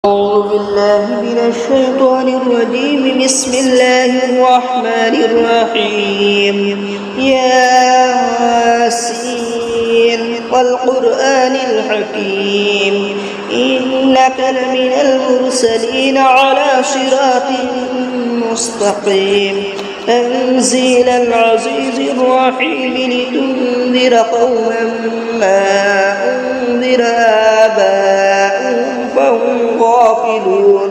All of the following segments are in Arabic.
أعوذ بالله من الشيطان الرجيم. بسم الله الرحمن الرحيم. ياسين والقرآن الحكيم إنك لمن المرسلين على صراط مستقيم تنزيل العزيز الرحيم لتنذر قوما ما أنذر آباؤهم فهم غافلون.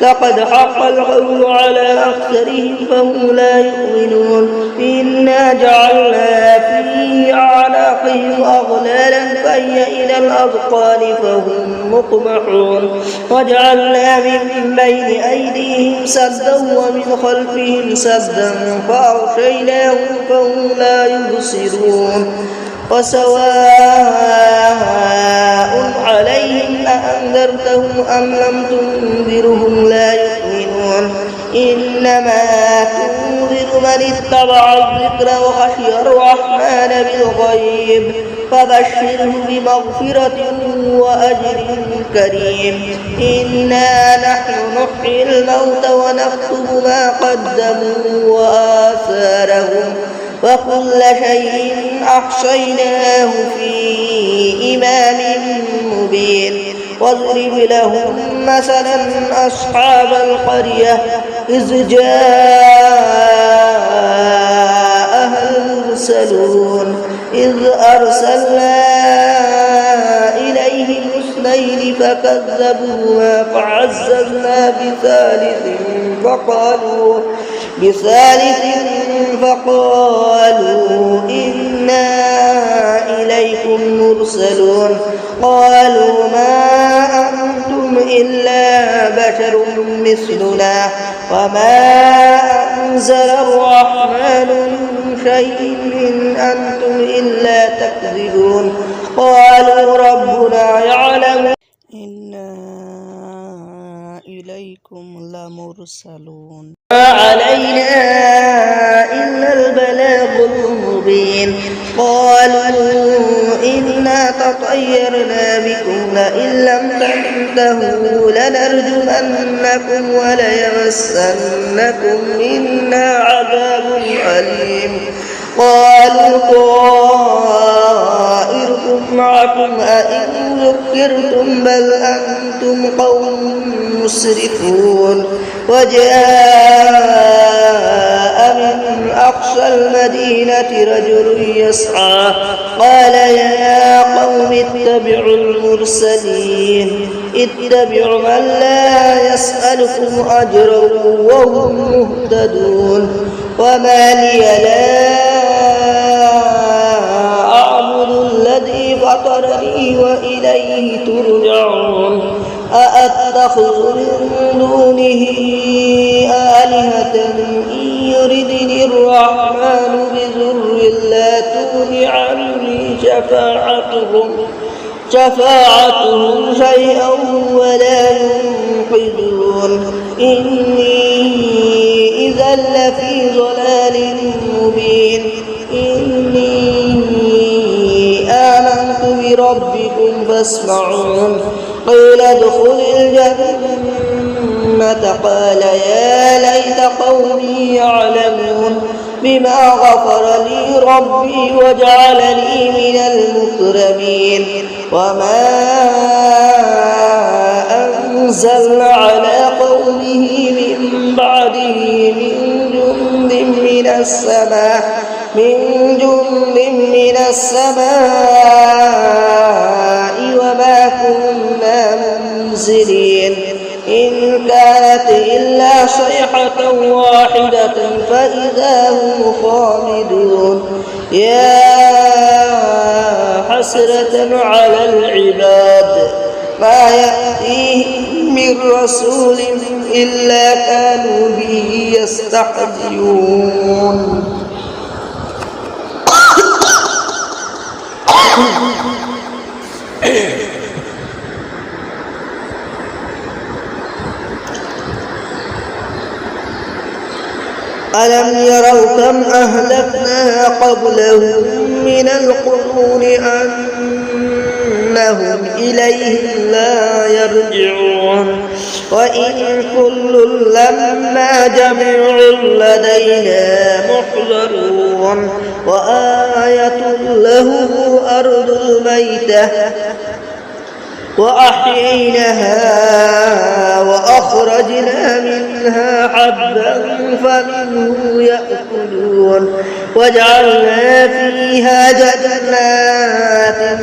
لقد حق القول على أكثرهم فهم لا يؤمنون. إنا جعلنا في أعناقهم أغلالا فهي إلى الأذقان فهم مقمحون. وجعلنا من بين أيديهم سدا ومن خلفهم سدا فأغشيناهم فهم لا يبصرون. وسواء عليهم أأنذرتهم أم لم تنذرهم لا يؤمنون. إنما تنذر من اتبع الذكر وخشي الرحمن بالغيب فبشره بمغفرة وأجر كريم. إنا نحن نحيي الموتى ونكتب ما قدموا وآثارهم وكل شيء أحصيناه في إمام مبين. واضرب لهم مثلا أصحاب القرية إذ جاءها المرسلون إذ أرسلنا إليهم اثنين فكذبوهما فعززنا بثالث فقالوا إنا إليكم مرسلون. قالوا ما أنتم إلا بشر مثلنا وما أنزل الرحمن من شيء إن أنتم إلا تكذبون. قالوا ربنا يعلم إنا إليكم لمرسلون ما علينا إلا البلاغ المبين. قالوا إنا تطيرنا بكم لئن لم تنتهوا لنرجمنكم وليمسنكم منا عذاب أليم. قالوا طائركم معكم أئن ذكرتم بل أنتم قوم مسرفون. وجاء من أقصى المدينة رجل يسعى قال يا قوم اتبعوا المرسلين اتبعوا من لا يسألكم أجرا وهم مهتدون. وما لي لا أعبد الذي فطرني وإليه ترجعون. أأتخذ من دونه آلهة إن يردني الرحمن بضر لا تغن عني شفاعتهم شيئا ولا ينقذون. إني إذا لفي ضلال مبين. إني آمنت بربكم فاسمعون. قيل ادخل الجنة قال يا ليت قومي يعلمون بما غفر لي ربي وجعلني من المكرمين. وما أنزلنا على قومه من بعده من جند من السماء وما كنا منزلين. إن كانت إلا صيحة واحدة فإذا هم خامدون. يا حسرة على العباد ما يأتيهم من رسول إلا كانوا به يستهزئون. ألم يروا كم أهلكنا قبلهم من القرون ثم هم إليه لا يرجعون وإن كل لما جميع لدينا محضرون وآية له أرض الميتة وأحييناها وأخرجنا منها حبا فمنه يأكلون وجعلنا فيها جنات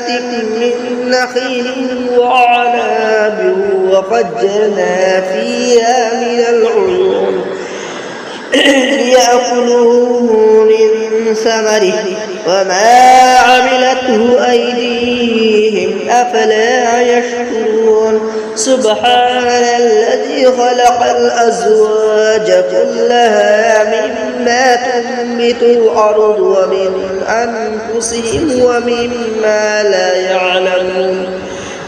من نخيل وعناب وفجرنا فيها من العيون ليأكلوا من ثمره وما عملته أيديهم أفلا يشكرون سبحان الذي خلق الأزواج كلها مما تنبت الأرض ومن أنفسهم ومما لا يعلمون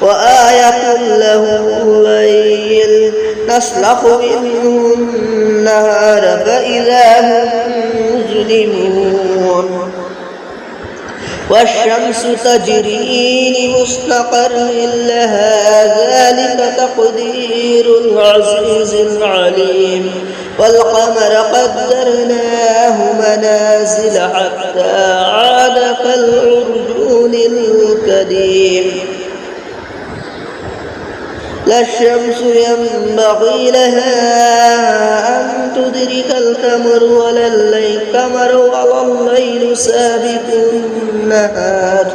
وآية له الليل نسلخ منه النهار فإذا هم مظلمون والشمس تجري لمستقر لها ذلك تقدير العزيز العليم والقمر قدرناه منازل حتى عاد كالعرجون القديم لا الشمس ينبغي لها أن تدرك القمر ولا الليل سابق النهار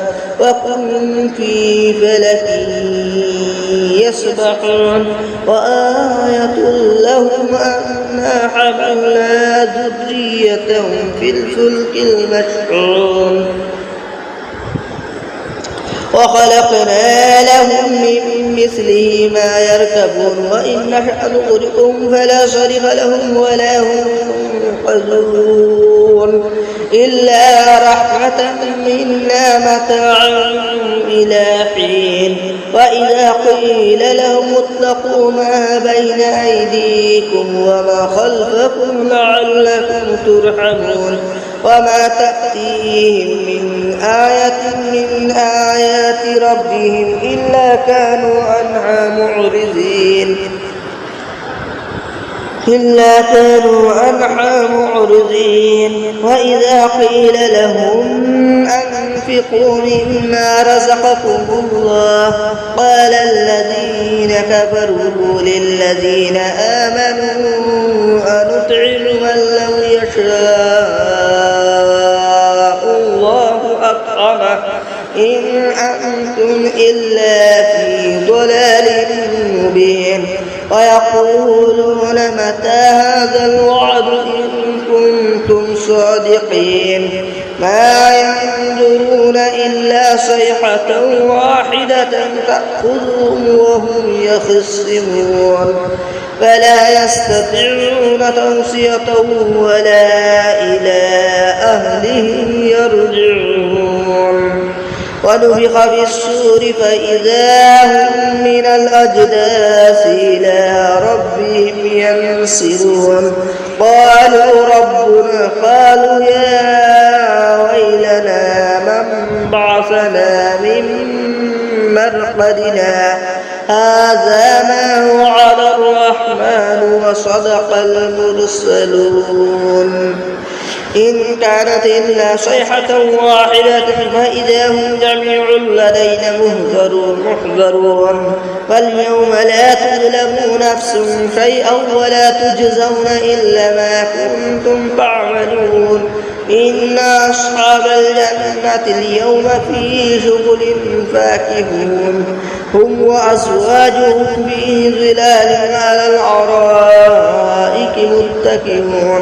وكل في فلك يسبحون وآية لهم أنا حملنا ذريتهم في الفلك المشحون وخلقنا لهم من مثله ما يركبون وإن نشأ نغرقهم فلا صرخ لهم ولا هم ينقذون إلا رحمة منا متاعا إلى حين وإذا قيل لهم اتقوا ما بين أيديكم وما خلفكم لعلكم ترحمون وما تأتيهم من آية من آيات ربهم إلا كانوا عنها معرضين وإذا قيل لهم أنفقوا مما رزقكم الله قال الذين كفروا للذين آمنوا أنطعم من لو يشاء الله أطعمه إن أنتم إلا في ضلال مبين ويقولون متى هذا الوعد إن كنتم صادقين ما ينظرون إلا صيحة واحدة تأخذهم وهم يخصمون فلا يستطيعون توصية ولا إلى أهلهم يرجعون ونفخ في الصور فإذا هم من الأجداث إلى ربهم ينسلون قالوا يا ويلنا من بعثنا من مرقدنا هذا ما وعد الرحمن وصدق المرسلون إن كانت إلا صيحة واحدة فإذا هم جميع لدينا محضرون فاليوم لا تظلم نفس شيئا ولا تجزون إلا ما كنتم تعملون إن أصحاب الجنة اليوم في شغل فاكهون هم وأزواجهم في ظلال على الأرائك متكئون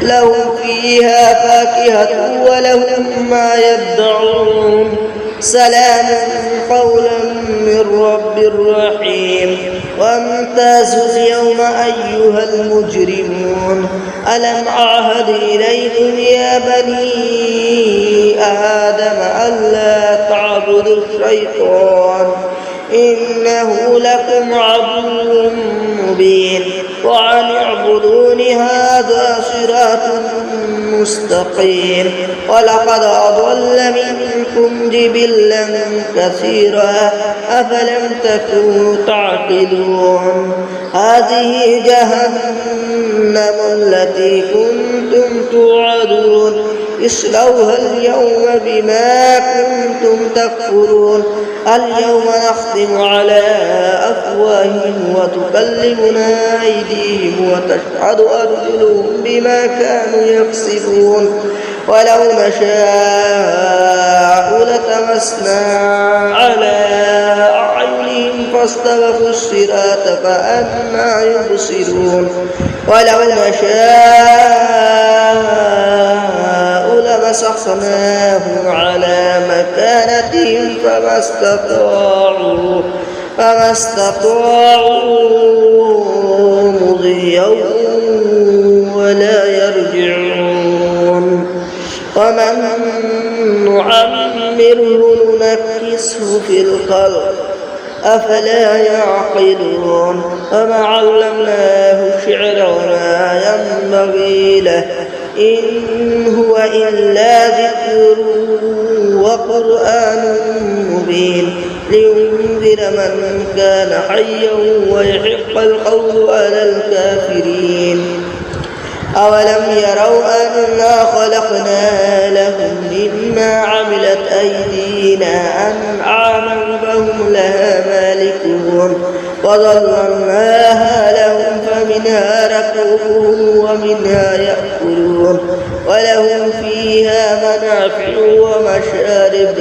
لهم فيها فاكهة ولهم ما يدعون سلام قولا من رب رحيم وامتازوا اليوم أيها المجرمون ألم أعهد إليكم يا بني آدم ألا تعبدوا الشيطان إنه لكم عدو مبين وأن اعبدون هذا صراط مستقيم ولقد أضل منكم جبلا كثيرا أفلم تكونوا تعقلون هذه جهنم التي كنتم توعدون اصلوها اليوم بما كنتم تكفرون اليوم نختم على أفواههم وتكلمنا أيديهم وتشهد أرجلهم بما كانوا يكسبون ولو نشاء لتمسنا على أعينهم فاستبقوا الصراط فأنى يبصرون ولو نشاء لمسخناهم على مكانتهم فما استطاعوا مضيا ولا يرجعون ومن نعمره ننكسه في الخلق أفلا يعقلون وما علمناه الشعر وما ينبغي له إن هو إلا ذكر وقرآن مبين لينذر من كان حيا ويحق القول على الكافرين أولم يروا أنا خلقنا لهم مما عملت أيدينا أنعاما فهم لها مالكون وظللناها لهم فمنها ركوبهم ومنها يأكلون ولهم فيها منافع ومشارب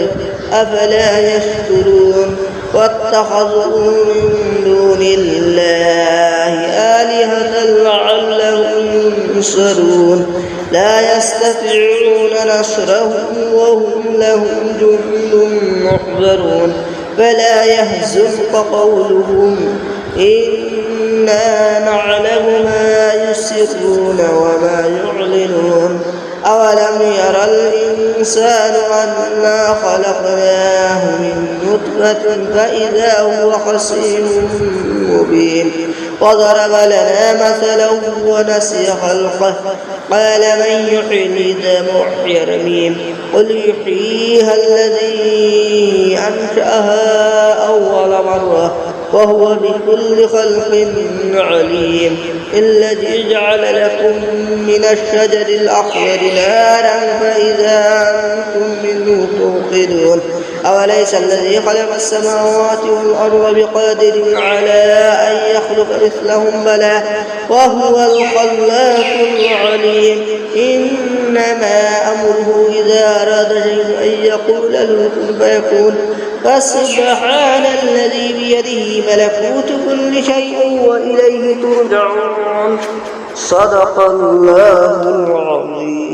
أفلا يشكرون واتخذوا من دون الله آلهة لعلهم ينصرون لا يستطيعون نصرهم وهم لهم جند محضرون فلا يحزنك قولهم إنا نعلم ما يسرون وما يعلنون أولم يرى الإنسان أنا خلقناه من نطفة فإذا هو خصيم مبين وضرب لنا مثلا ونسي خلقه قال من يحيي العظام ويحيي الرميم قل يحييها الذي أنشأها أول مرة وهو بكل خلق عليم الذي جعل لكم من الشجر الأخضر نارا فإذا أنتم منه توقدون أوليس الذي خلق السماوات والأرض بقادر على أن يخلق مثلهم بلى وهو الخلاق العليم إنما أمره إذا أراد شيئا أن يقول له كن فيكون فسبحان الذي بيده ملكوت كل شيء وإليه ترجعون صدق الله العظيم.